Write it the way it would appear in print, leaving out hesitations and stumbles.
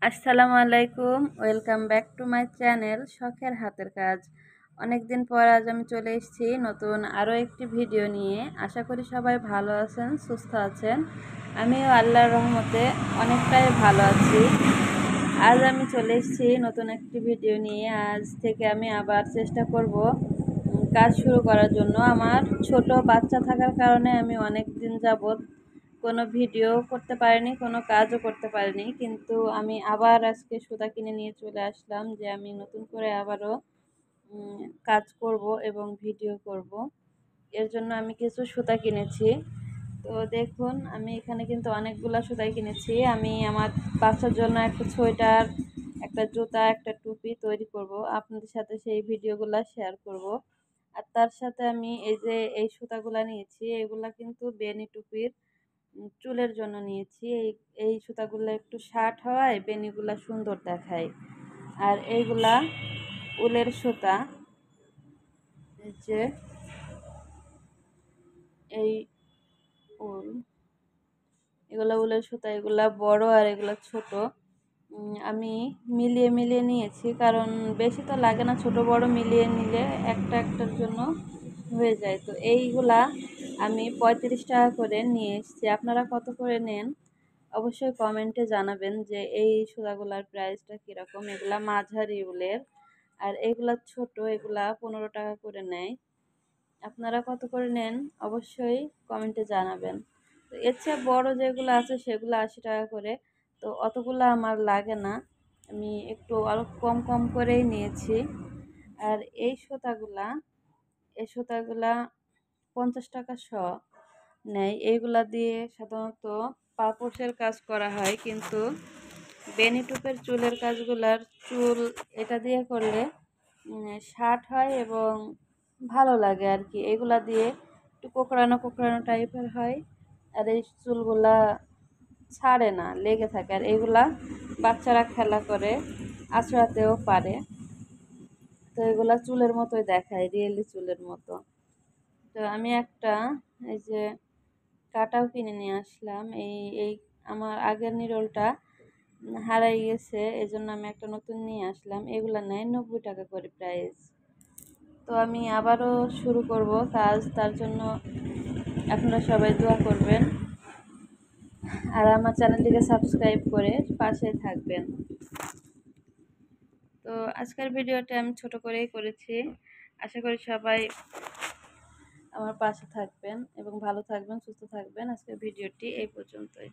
আসসালামু আলাইকুম, welcome back to my channel শখের হাতের কাজ। অনেক দিন পর আজ আমি চলে এসেছি নতুন আরও একটি ভিডিও নিয়ে। আশা করি সবাই ভালো আছেন, সুস্থ আছেন। আমিও আল্লাহর রহমতে অনেকটাই ভালো আছি। আজ আমি চলে এসেছি নতুন একটি ভিডিও নিয়ে। আজ থেকে আমি আবার চেষ্টা করব কাজ শুরু করার জন্য। আমার ছোট বাচ্চা থাকার কারণে আমি অনেক দিন যাবৎ কোনো ভিডিও করতে পারিনি, কোনো কাজও করতে পারিনি। কিন্তু আমি আবার আজকে সুতা কিনে নিয়ে চলে আসলাম যে আমি নতুন করে আবারও কাজ করব এবং ভিডিও করব। এর জন্য আমি কিছু সুতা কিনেছি। তো দেখুন, আমি এখানে কিন্তু অনেকগুলা সুতাই কিনেছি। আমি আমার বাচ্চার জন্য একটা সোয়েটার, একটা জুতা, একটা টুপি তৈরি করব। আপনাদের সাথে সেই ভিডিওগুলো শেয়ার করব। আর তার সাথে আমি এই যে এই সুতাগুলা নিয়েছি, এগুলা কিন্তু বেনি টুপির চুলের জন্য নিয়েছি। এই সুতাগুলো একটু শার্ট হওয়ায় বেনিগুলা সুন্দর দেখায়। আর এইগুলা উলের সুতা, এই যে এই উল, এগুলা উলের সুতা, এগুলা বড় আর এগুলা ছোট। আমি মিলিয়ে মিলিয়ে নিয়েছি, কারণ বেশি তো লাগে না, ছোট বড় মিলিয়ে নিলে একটা একটার জন্য হয়ে যায়। তো এইগুলা আমি 35 টাকা করে নিয়ে এসেছি। আপনারা কত করে নেন অবশ্যই কমেন্টে জানাবেন যে এই সুতাগুলার প্রাইসটা কীরকম। এগুলা মাঝারি উলের, আর এগুলা ছোট, এগুলা 15 টাকা করে নেয়। আপনারা কত করে নেন অবশ্যই কমেন্টে জানাবেন। তো এর চেয়ে বড়ো যেগুলো আছে সেগুলো 80 টাকা করে। তো অতগুলো আমার লাগে না, আমি একটু অল্প কম কম করেই নিয়েছি। আর এই সুতাগুলা 50 টাকা শ নেয়। এইগুলা দিয়ে সাধারণত পাপোশের কাজ করা হয়, কিন্তু বেনিটুপের চুলের কাজগুলার চুল এটা দিয়ে করলে শার্ট হয় এবং ভালো লাগে আর কি। এগুলা দিয়ে একটু কোঁকড়ানো কোঁকড়ানো টাইপের হয়, আর এই চুলগুলা ছাড়ে না, লেগে থাকে। আর এগুলা বাচ্চারা খেলা করে, আঁচড়াতেও পারে। তো এগুলা চুলের মতোই দেখায়, রিয়েলি চুলের মতো। তো আমি একটা এই যে কাটাও কিনে নিয়ে আসলাম। এই আমার আগের নিরলটা হারাই গেছে, এজন্য আমি একটা নতুন নিয়ে আসলাম। এগুলা নেয় 90 টাকা করে প্রাইস। তো আমি আবারও শুরু করব কাজ, তার জন্য আপনারা সবাই দোয়া করবেন আর আমার চ্যানেলটিকে সাবস্ক্রাইব করে পাশে থাকবেন। তো আজকের ভিডিওটা আমি ছোট করেই করেছি। আশা করি সবাই আমার পাশে থাকবেন এবং ভালো থাকবেন, সুস্থ থাকবেন। আজকের ভিডিওটি এই পর্যন্তই।